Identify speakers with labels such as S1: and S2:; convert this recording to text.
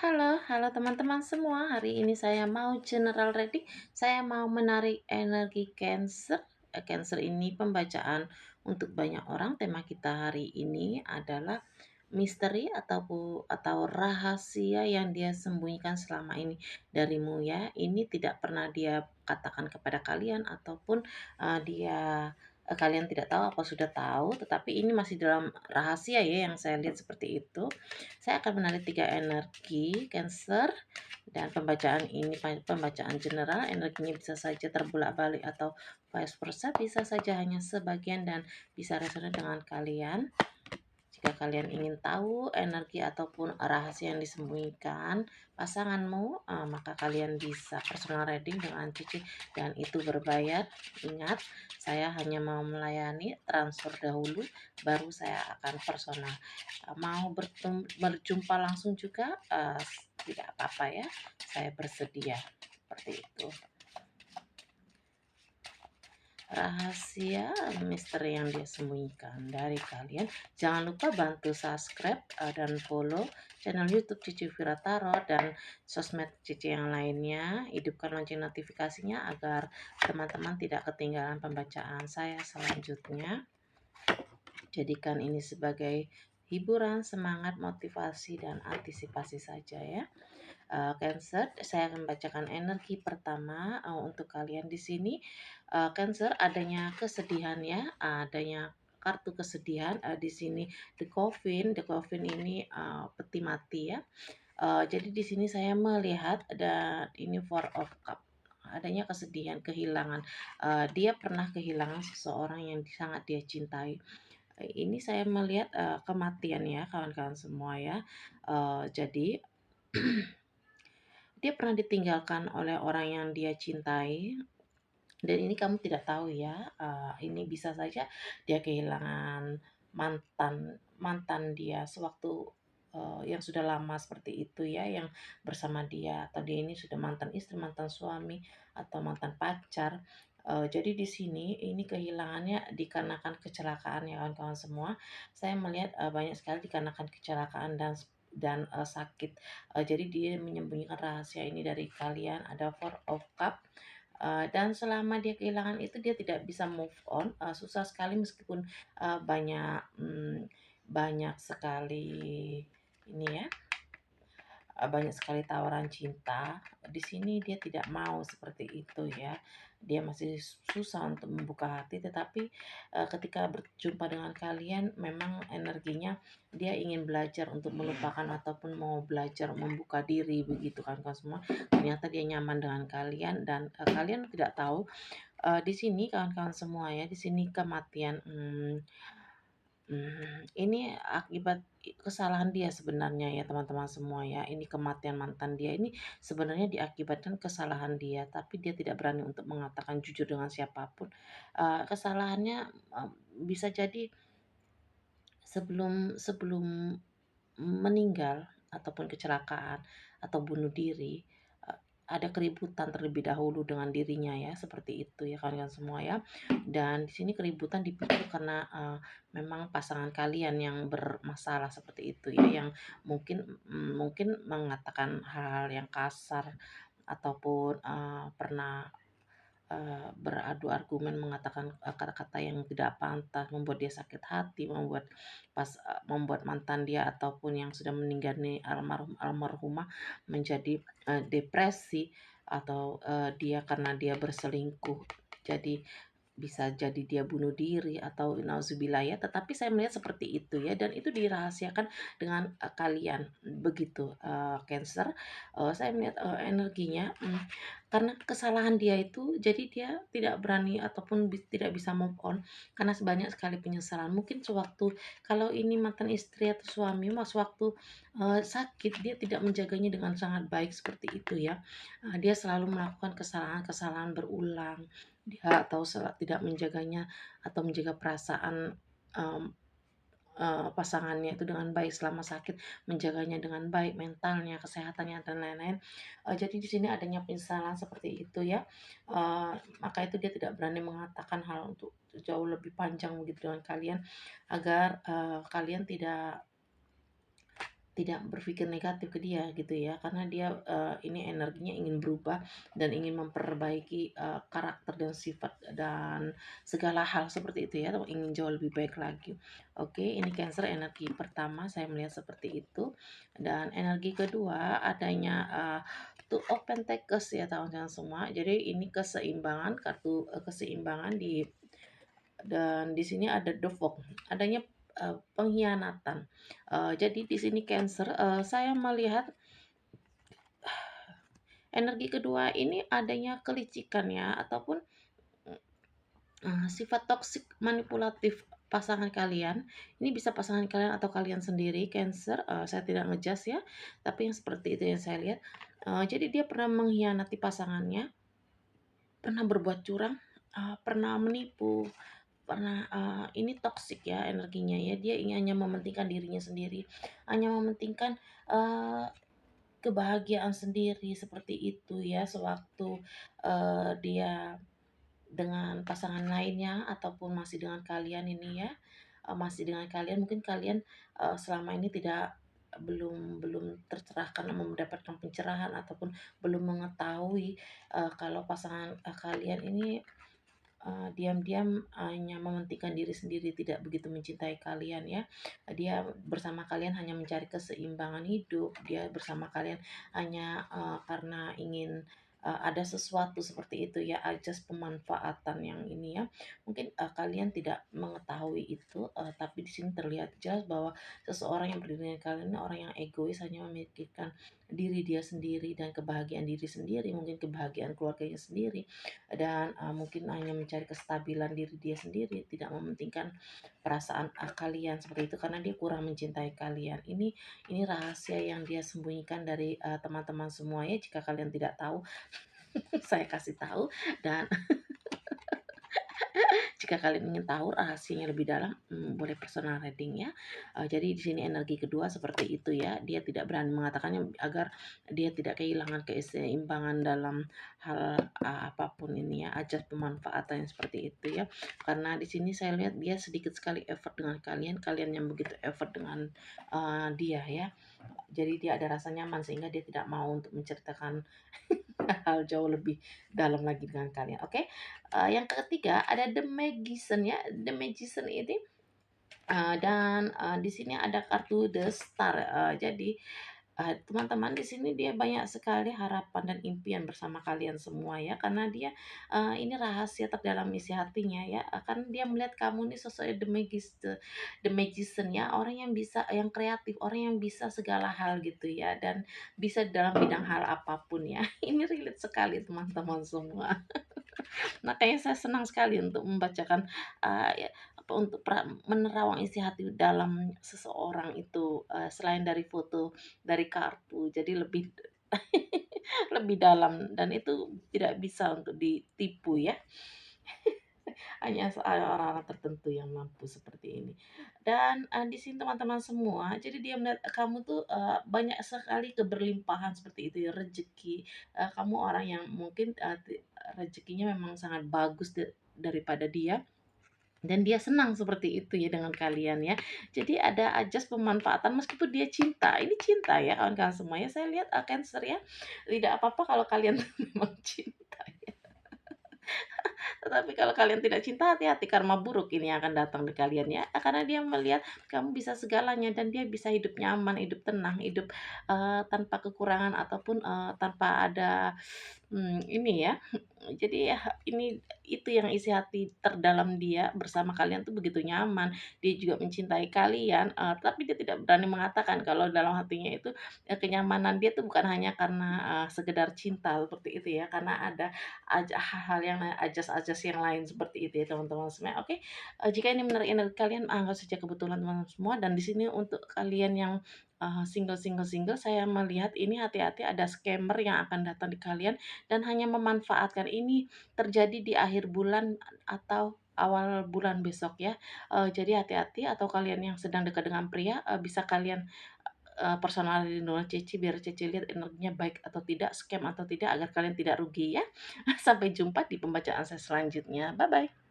S1: Halo teman-teman semua. Hari ini saya mau general reading. Saya mau menarik energi Cancer. Cancer ini pembacaan untuk banyak orang. Tema kita hari ini adalah misteri atau rahasia yang dia sembunyikan selama ini darimu ya. Ini tidak pernah dia katakan kepada kalian ataupun dia kalian tidak tahu apa sudah tahu, tetapi ini masih dalam rahasia ya yang saya lihat seperti itu. Saya akan menarik 3 energi Cancer dan pembacaan ini pembacaan general, energinya bisa saja terbulak-balik atau vice versa, bisa saja hanya sebagian dan bisa resonate dengan kalian. Jika kalian ingin tahu energi ataupun rahasia yang disembunyikan pasanganmu, maka kalian bisa personal reading dengan Cici dan itu berbayar. Ingat, saya hanya mau melayani transfer dahulu, baru saya akan personal. Mau berjumpa langsung juga, tidak apa-apa ya, saya bersedia. Seperti itu. Rahasia misteri yang dia sembunyikan dari kalian. Jangan lupa bantu subscribe dan follow channel YouTube Cici Vira Tarot dan sosmed Cici yang lainnya. Hidupkan lonceng notifikasinya agar teman-teman tidak ketinggalan pembacaan saya selanjutnya. Jadikan ini sebagai hiburan, semangat, motivasi, dan antisipasi saja ya. Cancer, saya akan bacakan energi pertama untuk kalian di sini. Cancer, adanya kesedihan ya, adanya kartu kesedihan di sini the coffin. The coffin ini peti mati ya. Jadi di sini saya melihat ada ini Four of Cup, adanya kesedihan, kehilangan. Dia pernah kehilangan seseorang yang sangat dia cintai. Ini saya melihat kematian ya kawan-kawan semua ya. Jadi dia pernah ditinggalkan oleh orang yang dia cintai, dan ini kamu tidak tahu ya. Ini bisa saja dia kehilangan mantan mantan dia sewaktu yang sudah lama seperti itu ya, yang bersama dia, atau dia ini sudah mantan istri, mantan suami, atau mantan pacar. Jadi di sini ini kehilangannya dikarenakan kecelakaan ya kawan-kawan semua. Saya melihat banyak sekali dikarenakan kecelakaan dan sakit. Jadi dia menyembunyikan rahasia ini dari kalian. Ada Four of Cup. Dan selama dia kehilangan itu dia tidak bisa move on, susah sekali meskipun banyak sekali ini ya, banyak sekali tawaran cinta. Di sini dia tidak mau seperti itu ya. Dia masih susah untuk membuka hati, tetapi ketika berjumpa dengan kalian memang energinya dia ingin belajar untuk melupakan ataupun mau belajar membuka diri begitu kan semua. Ternyata dia nyaman dengan kalian dan kalian tidak tahu di sini kawan-kawan semua ya, di sini kematian. Ini akibat kesalahan dia sebenarnya ya teman-teman semua ya. Ini kematian mantan dia ini sebenarnya diakibatkan kesalahan dia, tapi dia tidak berani untuk mengatakan jujur dengan siapapun. Kesalahannya bisa jadi sebelum sebelum meninggal ataupun kecelakaan atau bunuh diri, ada keributan terlebih dahulu dengan dirinya ya, seperti itu ya kalian semua ya. Dan di sini keributan dipicu karena memang pasangan kalian yang bermasalah seperti itu ya, yang mungkin mengatakan hal-hal yang kasar ataupun pernah beradu argumen mengatakan kata-kata yang tidak pantas, membuat dia sakit hati, membuat mantan dia ataupun yang sudah meninggal nih almarhumah menjadi depresi, atau dia karena dia berselingkuh. Jadi bisa jadi dia bunuh diri atau nauzubillah ya, tetapi saya melihat seperti itu ya, dan itu dirahasiakan dengan kalian begitu. Cancer, saya melihat energinya karena kesalahan dia itu, jadi dia tidak berani ataupun tidak bisa move on karena sebanyak sekali penyesalan. Mungkin sewaktu, kalau ini mantan istri atau suami, waktu sakit dia tidak menjaganya dengan sangat baik seperti itu ya. Dia selalu melakukan kesalahan-kesalahan berulang. Dia atau tidak menjaganya atau menjaga perasaan pasangannya itu dengan baik selama sakit, menjaganya dengan baik, mentalnya, kesehatannya, dan lain-lain. Jadi di sini adanya penyesalan seperti itu ya. Maka itu dia tidak berani mengatakan hal untuk jauh lebih panjang begitu dengan kalian, agar kalian tidak tidak berpikir negatif ke dia gitu ya, karena dia, ini energinya ingin berubah dan ingin memperbaiki, karakter dan sifat dan segala hal seperti itu ya, atau ingin jauh lebih baik lagi. Oke, ini Cancer energi pertama saya melihat seperti itu. Dan energi kedua adanya, Two of Pentacles ya kawan-kawan semua. Jadi ini keseimbangan, kartu, keseimbangan dan di sini ada The Fog, adanya, pengkhianatan. Jadi di sini Cancer, saya melihat energi kedua ini adanya kelicikan ya, ataupun, sifat toksik manipulatif pasangan kalian. Ini bisa pasangan kalian atau kalian sendiri Cancer, saya tidak nge ya, tapi yang seperti itu yang saya lihat. Jadi dia pernah mengkhianati pasangannya, pernah berbuat curang, pernah menipu. Pernah, ini toksik ya energinya ya, dia ingin hanya mementingkan dirinya sendiri, hanya mementingkan, kebahagiaan sendiri seperti itu ya, sewaktu, dia dengan pasangan lainnya ataupun masih dengan kalian ini ya, masih dengan kalian, mungkin kalian, selama ini belum belum tercerahkan, mendapatkan pencerahan ataupun belum mengetahui, kalau pasangan, kalian ini diam-diam hanya mementingkan diri sendiri, tidak begitu mencintai kalian ya. Dia bersama kalian hanya mencari keseimbangan hidup, dia bersama kalian hanya, karena ingin, ada sesuatu seperti itu ya, ajas pemanfaatan yang ini ya. Mungkin, kalian tidak mengetahui itu, tapi di sini terlihat jelas bahwa seseorang yang berdiri dengan kalian ini orang yang egois, hanya memikirkan diri dia sendiri dan kebahagiaan diri sendiri, mungkin kebahagiaan keluarganya sendiri. Dan, mungkin hanya mencari kestabilan diri dia sendiri, tidak mementingkan perasaan, kalian seperti itu karena dia kurang mencintai kalian. Ini rahasia yang dia sembunyikan dari, teman-teman semua ya, jika kalian tidak tahu, saya kasih tahu. Dan jika kalian ingin tahu rahasianya lebih dalam, boleh personal reading ya. Jadi di sini energi kedua seperti itu ya, dia tidak berani mengatakannya agar dia tidak kehilangan keseimbangan dalam hal, apapun ini ya, ajas pemanfaatan yang seperti itu ya. Karena di sini saya lihat dia sedikit sekali effort dengan kalian, kalian yang begitu effort dengan, dia ya. Jadi dia ada rasa nyaman sehingga dia tidak mau untuk menceritakan hal jauh lebih dalam lagi dengan kalian, oke? Yang ketiga ada The Magician ya, The Magician ini, dan, di sini ada kartu The Star, jadi, teman-teman di sini dia banyak sekali harapan dan impian bersama kalian semua ya, karena dia, ini rahasia terdalam isi hatinya ya, kan dia melihat kamu nih sosok The Magician ya, orang yang bisa yang kreatif, orang yang bisa segala hal gitu ya, dan bisa dalam bidang hal apapun ya. Ini relate sekali teman-teman semua. Makanya saya senang sekali untuk membacakan, ya, apa, untuk menerawang isi hati dalam seseorang itu, selain dari foto, dari kartu, jadi lebih lebih dalam dan itu tidak bisa untuk ditipu ya. Hanya orang-orang tertentu yang mampu seperti ini. Dan, di sini teman-teman semua, jadi dia melihat kamu tuh, banyak sekali keberlimpahan seperti itu ya, rezeki, kamu orang yang mungkin, rezekinya memang sangat bagus daripada dia, dan dia senang seperti itu ya dengan kalian ya. Jadi ada ajas pemanfaatan meskipun dia cinta, ini cinta ya kawan-kawan semuanya, saya lihat, Cancer ya, tidak apa-apa kalau kalian memang cinta. Tetapi kalau kalian tidak cinta, hati-hati karma buruk ini akan datang di kalian ya. Karena dia melihat kamu bisa segalanya dan dia bisa hidup nyaman, hidup tenang, hidup, tanpa kekurangan ataupun, tanpa ada, ini ya. Jadi ya ini itu yang isi hati terdalam dia bersama kalian tuh begitu nyaman. Dia juga mencintai kalian, tapi dia tidak berani mengatakan kalau dalam hatinya itu, kenyamanan dia tuh bukan hanya karena, sekedar cinta seperti itu ya, karena ada hal-hal yang ajas-ajas yang lain seperti itu ya teman-teman semua. Oke, jika ini menarik energi kalian, anggap saja kebetulan teman-teman semua. Dan di sini untuk kalian yang, single, saya melihat ini hati-hati ada scammer yang akan datang di kalian dan hanya memanfaatkan. Ini terjadi di akhir bulan atau awal bulan besok ya. Jadi hati-hati, atau kalian yang sedang dekat dengan pria, bisa kalian, personal dengan Ceci biar Ceci lihat energinya baik atau tidak, scam atau tidak, agar kalian tidak rugi ya. Sampai jumpa di pembacaan saya selanjutnya. Bye-bye.